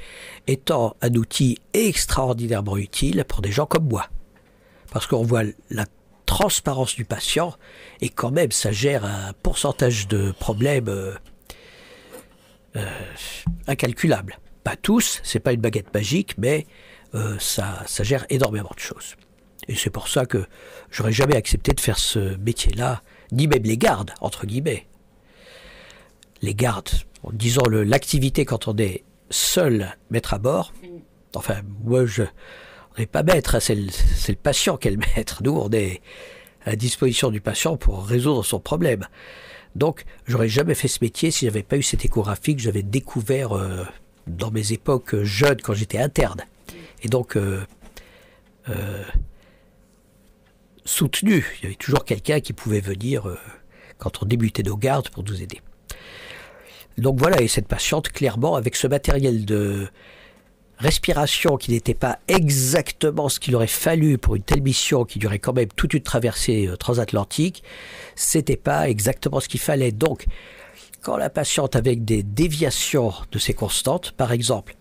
étant un outil extraordinairement utile pour des gens comme moi. Parce qu'on voit la transparence du patient, et quand même, ça gère un pourcentage de problèmes incalculable. Pas tous, c'est pas une baguette magique, mais ça gère énormément de choses. Et c'est pour ça que j'aurais jamais accepté de faire ce métier-là, ni même les gardes, entre guillemets. Les gardes, disons l'activité quand on est seul maître à bord, enfin, moi, on n'est pas maître, hein, c'est le patient qui est le maître. Nous, on est à la disposition du patient pour résoudre son problème. Donc, j'aurais jamais fait ce métier si j'avais pas eu cette échographie que j'avais découvert dans mes époques jeunes, quand j'étais interne. Et donc, soutenu. Il y avait toujours quelqu'un qui pouvait venir quand on débutait nos gardes pour nous aider. Donc voilà, et cette patiente, clairement, avec ce matériel de respiration qui n'était pas exactement ce qu'il aurait fallu pour une telle mission qui durait quand même toute une traversée transatlantique, c'était pas exactement ce qu'il fallait. Donc, quand la patiente avec des déviations de ses constantes, par exemple,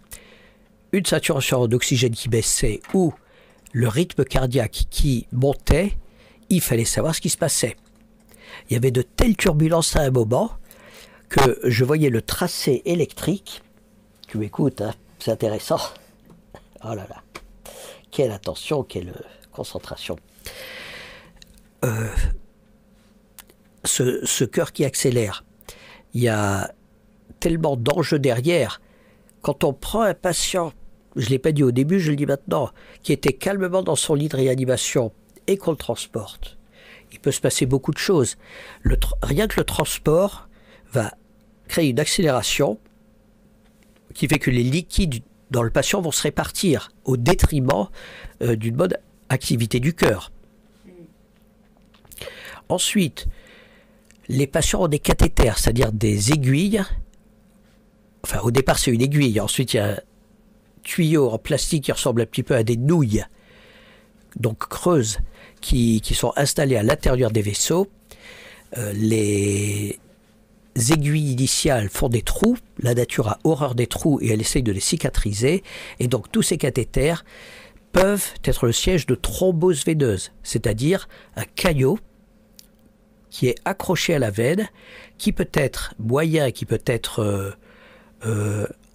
une saturation d'oxygène qui baissait ou le rythme cardiaque qui montait, il fallait savoir ce qui se passait. Il y avait de telles turbulences à un moment que je voyais le tracé électrique. Tu m'écoutes, hein, c'est intéressant. Oh là là, quelle attention, quelle concentration. Ce cœur qui accélère, il y a tellement d'enjeux derrière. Quand on prend un patient, je ne l'ai pas dit au début, je le dis maintenant, qui était calmement dans son lit de réanimation et qu'on le transporte, il peut se passer beaucoup de choses. Rien que le transport va créer une accélération qui fait que les liquides dans le patient vont se répartir au détriment d'une bonne activité du cœur. Ensuite, les patients ont des cathéters, c'est-à-dire des aiguilles. Enfin, au départ, c'est une aiguille. Ensuite, il y a un tuyau en plastique qui ressemble un petit peu à des nouilles, donc creuses, qui sont installées à l'intérieur des vaisseaux. Les aiguilles initiales font des trous. La nature a horreur des trous et elle essaye de les cicatriser. Et donc, tous ces cathéters peuvent être le siège de thrombose veineuse, c'est-à-dire un caillot qui est accroché à la veine, qui peut être moyen, qui peut être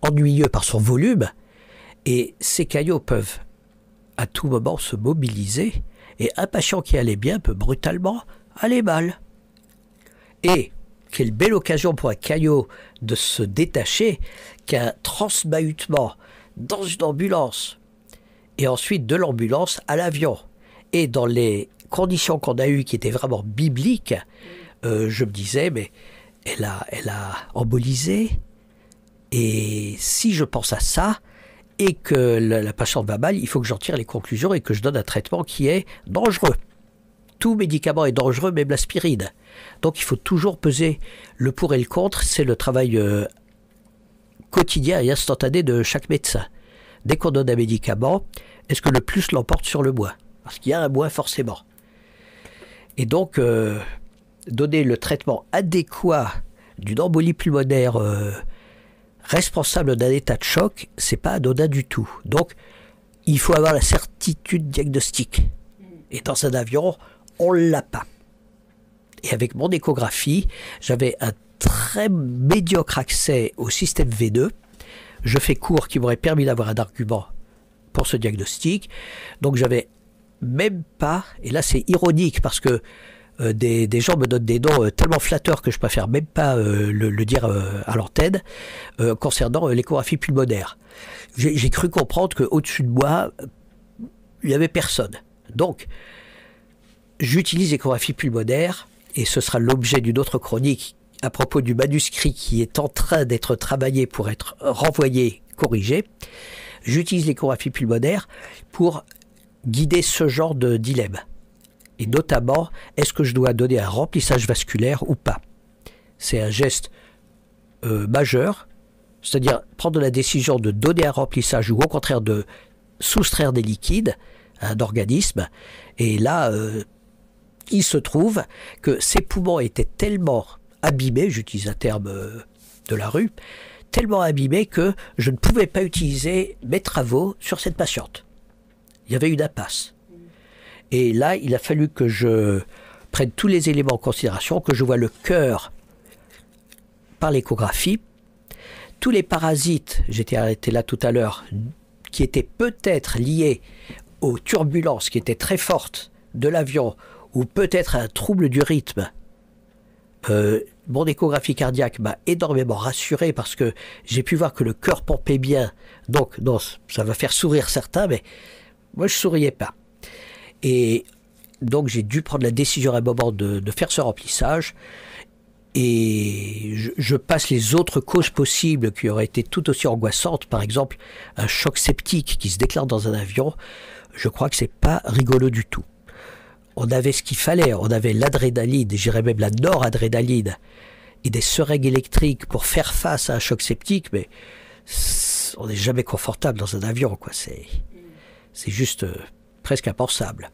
ennuyeux par son volume, et ces caillots peuvent à tout moment se mobiliser, et un patient qui allait bien peut brutalement aller mal. Et quelle belle occasion pour un caillot de se détacher qu'un transmahutement dans une ambulance, et ensuite de l'ambulance à l'avion. Et dans les conditions qu'on a eues qui étaient vraiment bibliques, je me disais, mais elle a embolisé, et si je pense à ça, et que la patiente va mal, il faut que j'en tire les conclusions et que je donne un traitement qui est dangereux. Tout médicament est dangereux, même l'aspirine. Donc il faut toujours peser le pour et le contre, c'est le travail quotidien et instantané de chaque médecin. Dès qu'on donne un médicament, est-ce que le plus l'emporte sur le moins? Parce qu'il y a un moins forcément. Et donc, donner le traitement adéquat d'une embolie pulmonaire responsable d'un état de choc, c'est pas anodin du tout. Donc, il faut avoir la certitude diagnostique. Et dans un avion, on ne l'a pas. Et avec mon échographie, j'avais un très médiocre accès au système V2. Je fais court qui m'aurait permis d'avoir un argument pour ce diagnostic. Donc, j'avais même pas, et là c'est ironique parce que des gens me donnent des noms tellement flatteurs que je préfère même pas le dire à l'antenne, concernant l'échographie pulmonaire. J'ai cru comprendre qu'au-dessus de moi, il n'y avait personne. Donc, j'utilise l'échographie pulmonaire, et ce sera l'objet d'une autre chronique à propos du manuscrit qui est en train d'être travaillé pour être renvoyé, corrigé. J'utilise l'échographie pulmonaire pour guider ce genre de dilemme. Et notamment, est-ce que je dois donner un remplissage vasculaire ou pas? C'est un geste majeur, c'est-à-dire prendre la décision de donner un remplissage ou au contraire de soustraire des liquides à un organisme. Et là, il se trouve que ces poumons étaient tellement abîmés, j'utilise un terme de la rue, tellement abîmés que je ne pouvais pas utiliser mes travaux sur cette patiente. Il y avait une impasse. Et là, il a fallu que je prenne tous les éléments en considération, que je vois le cœur par l'échographie, tous les parasites, j'étais arrêté là tout à l'heure, qui étaient peut-être liés aux turbulences qui étaient très fortes de l'avion, ou peut-être un trouble du rythme. Mon échographie cardiaque m'a énormément rassuré parce que j'ai pu voir que le cœur pompait bien. Donc, non, ça va faire sourire certains, mais moi je souriais pas. Et donc j'ai dû prendre la décision à un moment de faire ce remplissage. Et je passe les autres causes possibles qui auraient été tout aussi angoissantes. Par exemple, un choc septique qui se déclare dans un avion. Je crois que c'est pas rigolo du tout. On avait ce qu'il fallait, on avait l'adrénaline, j'irais même la noradrénaline, et des seringues électriques pour faire face à un choc septique, mais on n'est jamais confortable dans un avion, quoi. C'est juste presque impensable.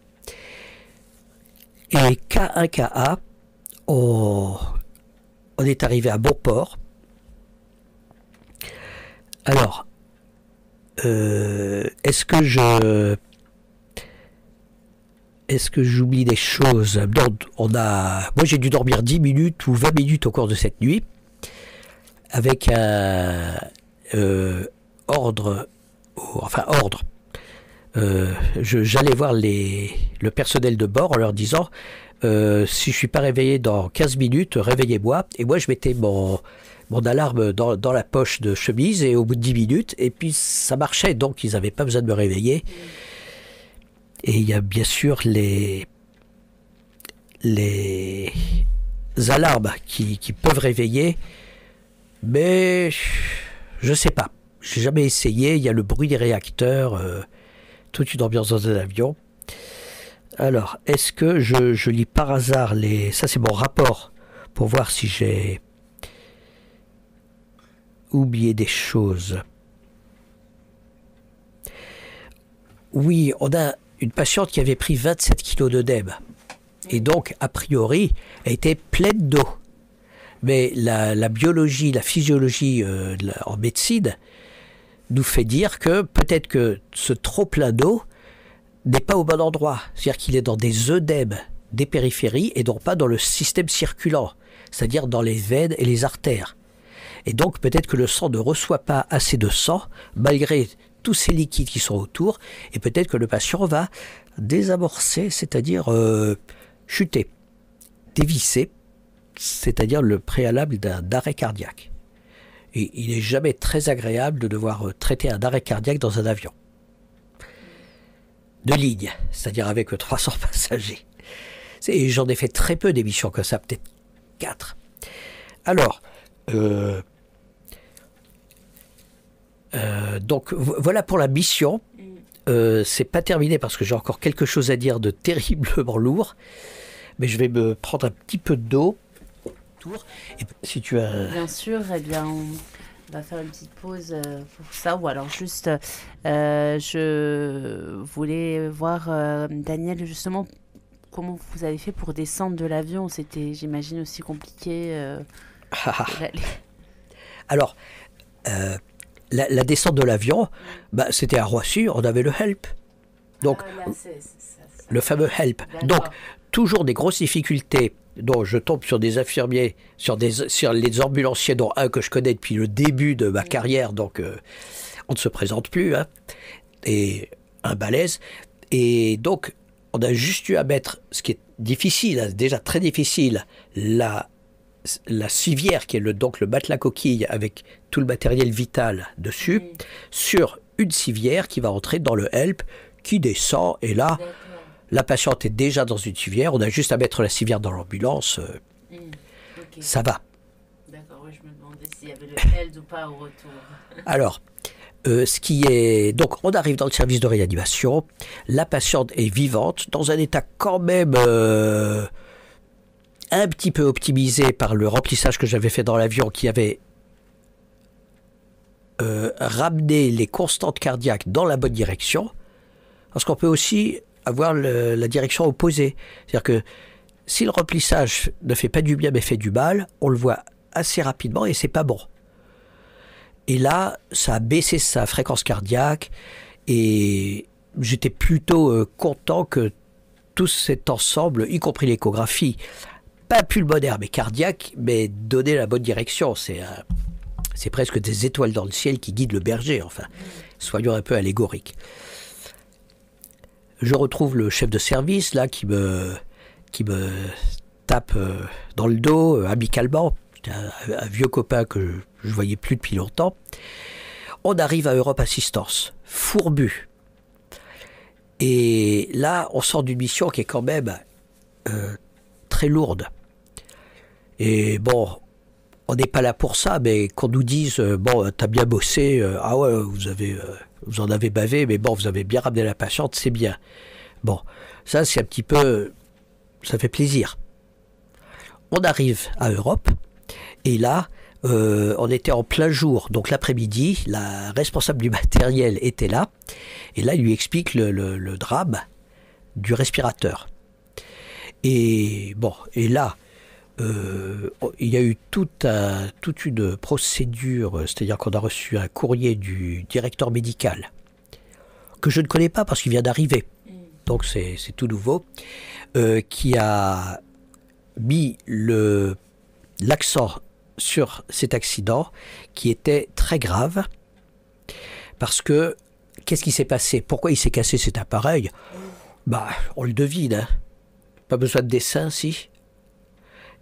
Et K1, KA, on est arrivé à bon port. Alors, est-ce que j'oublie des choses? Moi j'ai dû dormir 10 minutes ou 20 minutes au cours de cette nuit, avec un ordre. J'allais voir le personnel de bord en leur disant si je ne suis pas réveillé dans 15 minutes, réveillez-moi. Et moi je mettais mon alarme dans la poche de chemise, et au bout de 10 minutes, et puis ça marchait, donc ils n'avaient pas besoin de me réveiller. Et il y a bien sûr les alarmes qui peuvent réveiller, mais je ne sais pas. Je n'ai jamais essayé. Il y a le bruit des réacteurs, toute une ambiance dans un avion. Alors, est-ce que je lis par hasard ça c'est mon rapport, pour voir si j'ai oublié des choses. Oui, on a une patiente qui avait pris 27 kilos d'œdème. Et donc, a priori, elle était pleine d'eau. Mais la biologie, la physiologie en médecine nous fait dire que peut-être que ce trop plein d'eau n'est pas au bon endroit. C'est-à-dire qu'il est dans des œdèmes des périphéries et non pas dans le système circulant, c'est-à-dire dans les veines et les artères. Et donc peut-être que le sang ne reçoit pas assez de sang, malgré tous ces liquides qui sont autour, et peut-être que le patient va désamorcer, c'est-à-dire chuter, dévisser, c'est-à-dire le préalable d'un arrêt cardiaque. Et il n'est jamais très agréable de devoir traiter un arrêt cardiaque dans un avion de ligne, c'est-à-dire avec 300 passagers. J'en ai fait très peu d'émissions comme ça, peut-être 4. Alors, donc voilà pour la mission. C'est pas terminé parce que j'ai encore quelque chose à dire de terriblement lourd, mais je vais me prendre un petit peu d'eau. Et si tu as... Bien sûr, eh bien, on va faire une petite pause pour ça. Ou alors juste, je voulais voir, Daniel, justement, comment vous avez fait pour descendre de l'avion. C'était, j'imagine, aussi compliqué. Alors, la descente de l'avion, c'était à Roissy, on avait le HELP. Donc, le fameux HELP. Donc, toujours des grosses difficultés. Donc, je tombe sur des infirmiers, sur les ambulanciers, dont un que je connais depuis le début de ma carrière, donc on ne se présente plus, hein, et un balèze. Et donc, on a juste eu à mettre, ce qui est difficile, hein, déjà très difficile, la civière, qui est donc le matelas coquille avec tout le matériel vital dessus, sur une civière qui va entrer dans le HELP, qui descend, et là... La patiente est déjà dans une civière, on a juste à mettre la civière dans l'ambulance, okay. Ça va. D'accord, oui, je me demandais s'il y avait le HELD ou pas au retour. Alors, donc on arrive dans le service de réanimation, la patiente est vivante, dans un état quand même un petit peu optimisé par le remplissage que j'avais fait dans l'avion, qui avait ramené les constantes cardiaques dans la bonne direction, parce qu'on peut aussi... avoir la direction opposée. C'est-à-dire que si le remplissage ne fait pas du bien mais fait du mal, on le voit assez rapidement et c'est pas bon. Et là, ça a baissé sa fréquence cardiaque et j'étais plutôt content que tout cet ensemble, y compris l'échographie, pas pulmonaire mais cardiaque, mais donner la bonne direction. C'est presque des étoiles dans le ciel qui guident le berger, enfin. Soyons un peu allégoriques. Je retrouve le chef de service là qui me tape dans le dos amicalement. C'était un vieux copain que je voyais plus depuis longtemps. On arrive à Europe Assistance, fourbu. Et là, on sort d'une mission qui est quand même très lourde. Et bon, on n'est pas là pour ça, mais qu'on nous dise bon, t'as bien bossé, ah ouais, vous en avez bavé, mais bon, vous avez bien ramené la patiente, c'est bien. Bon, ça c'est un petit peu... ça fait plaisir. On arrive à Europe, et là, on était en plein jour, donc l'après-midi, la responsable du matériel était là, et là, il lui explique le drame du respirateur. Et bon, et là, il y a eu toute une procédure, c'est-à-dire qu'on a reçu un courrier du directeur médical, que je ne connais pas parce qu'il vient d'arriver, donc c'est tout nouveau, qui a mis l'accent sur cet accident qui était très grave, parce que, qu'est-ce qui s'est passé? Pourquoi il s'est cassé cet appareil? On le devine, hein. Pas besoin de dessin, si.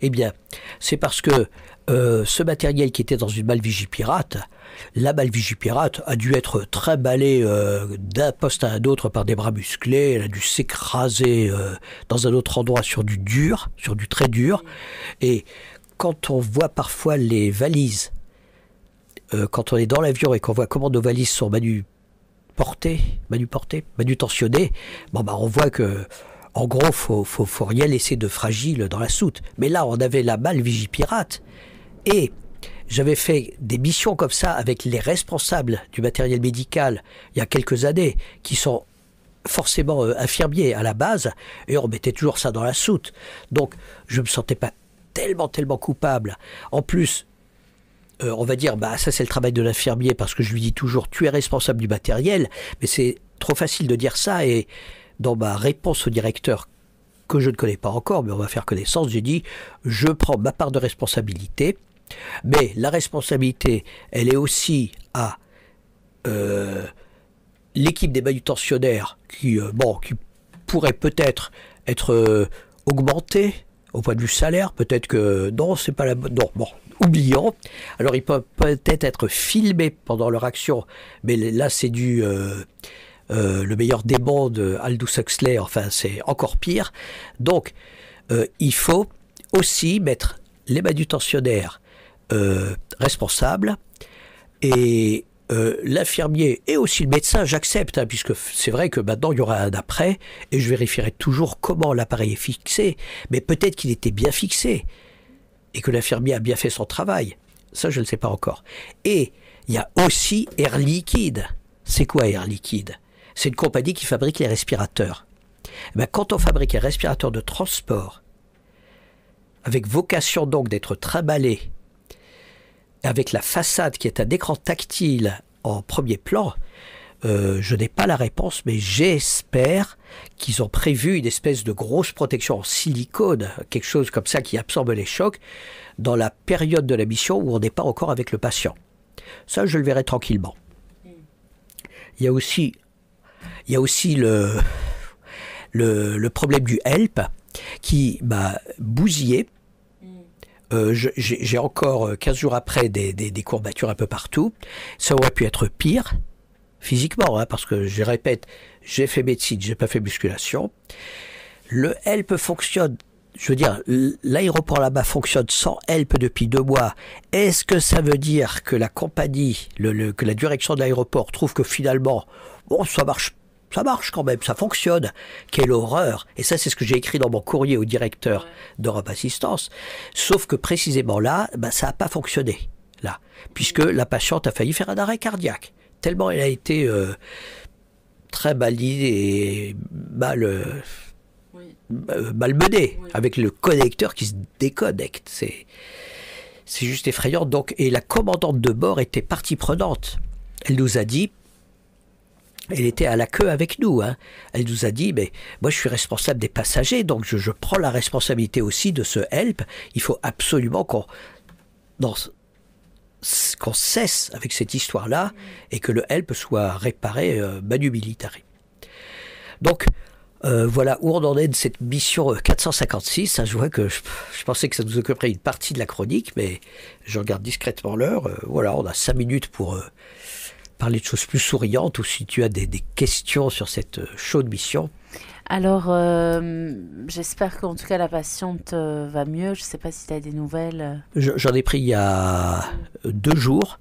Eh bien, c'est parce que ce matériel qui était dans une Malvigipirate, la Malvigipirate a dû être trimballée d'un poste à un autre par des bras musclés, elle a dû s'écraser dans un autre endroit sur du dur, sur du très dur. Et quand on voit parfois les valises, quand on est dans l'avion et qu'on voit comment nos valises sont manutentionnées, on voit que en gros, faut rien laisser de fragile dans la soute. Mais là, on avait la Malvigipirate. Et j'avais fait des missions comme ça avec les responsables du matériel médical il y a quelques années, qui sont forcément infirmiers à la base, et on mettait toujours ça dans la soute. Donc, je ne me sentais pas tellement coupable. En plus, on va dire, ça c'est le travail de l'infirmier, parce que je lui dis toujours, tu es responsable du matériel, mais c'est trop facile de dire ça, et dans ma réponse au directeur, que je ne connais pas encore, mais on va faire connaissance, j'ai dit, je prends ma part de responsabilité, Mais la responsabilité, elle est aussi à l'équipe des manutentionnaires qui pourrait peut-être être augmentée au point de vue salaire. Peut-être que non, c'est pas la bonne. Non, bon, oublions. Alors ils peuvent peut-être être filmés pendant leur action, mais là c'est du le meilleur des mondes, Aldous Huxley. Enfin, c'est encore pire. Donc il faut aussi mettre les manutentionnaires responsables et l'infirmier et aussi le médecin, j'accepte, hein, puisque c'est vrai que maintenant il y aura un après, et je vérifierai toujours comment l'appareil est fixé, mais peut-être qu'il était bien fixé, et que l'infirmier a bien fait son travail. Ça, je ne sais pas encore. Et il y a aussi Air Liquide. C'est quoi Air Liquide ? C'est une compagnie qui fabrique les respirateurs. Eh bien, quand on fabrique un respirateur de transport, avec vocation donc d'être trimballé, avec la façade qui est un écran tactile en premier plan, je n'ai pas la réponse, mais j'espère qu'ils ont prévu une espèce de grosse protection en silicone, quelque chose comme ça qui absorbe les chocs, dans la période de la mission où on n'est pas encore avec le patient. Ça, je le verrai tranquillement. Il y a aussi le problème du HELP qui m'a bousillé. J'ai encore 15 jours après des courbatures un peu partout. Ça aurait pu être pire physiquement, hein, parce que je répète, j'ai fait médecine, j'ai pas fait musculation. Le HELP fonctionne, je veux dire, l'aéroport là-bas fonctionne sans HELP depuis 2 mois. Est-ce que ça veut dire que la compagnie, que la direction de l'aéroport trouve que finalement, bon, ça marche quand même, ça fonctionne. Quelle horreur! Et ça, c'est ce que j'ai écrit dans mon courrier au directeur d'Europe Assistance. Sauf que précisément là, ça n'a pas fonctionné, là. Puisque la patiente a failli faire un arrêt cardiaque. Tellement elle a été très malmenée, malmenée, avec le connecteur qui se déconnecte. C'est juste effrayant. Donc, et la commandante de bord était partie prenante. Elle nous a dit, elle était à la queue avec nous, hein. Elle nous a dit, mais moi je suis responsable des passagers, donc je prends la responsabilité aussi de ce HELP. Il faut absolument qu'on cesse avec cette histoire-là et que le HELP soit réparé manu militari. Donc, voilà où on en est de cette mission 456. Je vois que je pensais que ça nous occuperait une partie de la chronique, mais je regarde discrètement l'heure. Voilà, on a 5 minutes pour parler de choses plus souriantes, ou si tu as des questions sur cette chaude mission. Alors, j'espère qu'en tout cas la patiente va mieux. Je ne sais pas si tu as des nouvelles. J'en ai pris il y a 2 jours,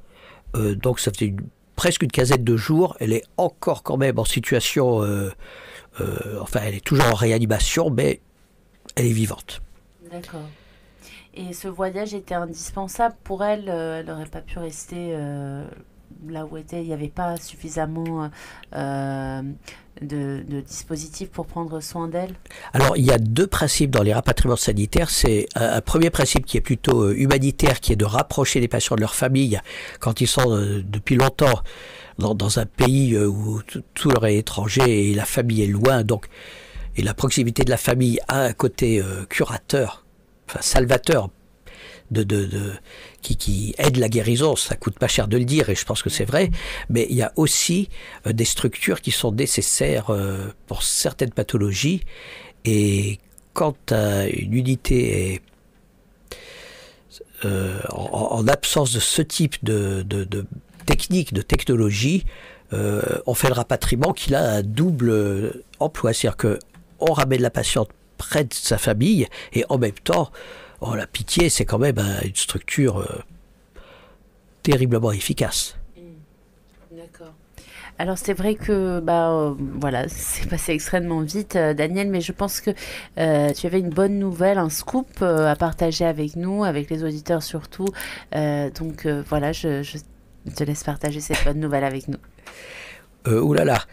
donc ça faisait presque une quinzaine de jours. Elle est encore quand même en situation, enfin elle est toujours en réanimation, mais elle est vivante. D'accord. Et ce voyage était indispensable pour elle. Elle n'aurait pas pu rester là où était. Il n'y avait pas suffisamment de dispositifs pour prendre soin d'elle. Alors, il y a 2 principes dans les rapatriements sanitaires. C'est un premier principe qui est plutôt humanitaire, qui est de rapprocher les patients de leur famille quand ils sont depuis longtemps dans un pays où tout leur est étranger et la famille est loin. Donc, et la proximité de la famille a un côté curateur, enfin salvateur, qui aide la guérison. Ça coûte pas cher de le dire, et je pense que c'est vrai, mais il y a aussi des structures qui sont nécessaires pour certaines pathologies, et quand une unité est en absence de ce type de technique, de technologie, on fait le rapatriement qui a un double emploi, c'est-à-dire qu'on ramène la patiente près de sa famille, et en même temps, la Pitié, c'est quand même une structure terriblement efficace. D'accord. Alors c'est vrai que voilà, c'est passé extrêmement vite, Daniel, mais je pense que tu avais une bonne nouvelle, un scoop à partager avec nous, avec les auditeurs surtout. Donc voilà, je te laisse partager cette bonne nouvelle avec nous. Oulala.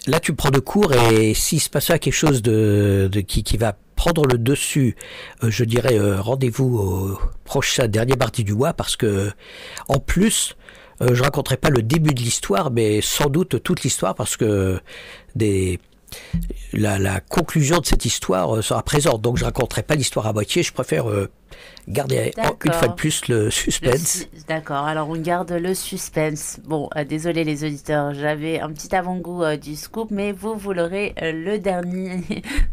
Là, tu me prends de court, et s'il se passe quelque chose qui va prendre le dessus, je dirais rendez-vous au prochain dernier mardi du mois, parce que en plus, je raconterai pas le début de l'histoire, mais sans doute toute l'histoire, parce que des la conclusion de cette histoire sera présente. Donc je ne raconterai pas l'histoire à moitié, je préfère garder une fois de plus le suspense. D'accord, alors on garde le suspense. Bon, désolé les auditeurs, j'avais un petit avant-goût du scoop, mais vous l'aurez le dernier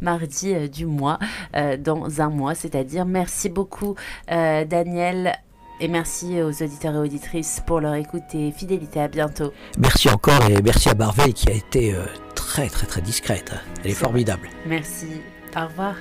mardi du mois, dans un mois, c'est-à-dire. Merci beaucoup Daniel. Et merci aux auditeurs et auditrices pour leur écoute et fidélité. À bientôt. Merci encore et merci à Marvel qui a été très très très discrète. Elle est formidable. Merci. Au revoir.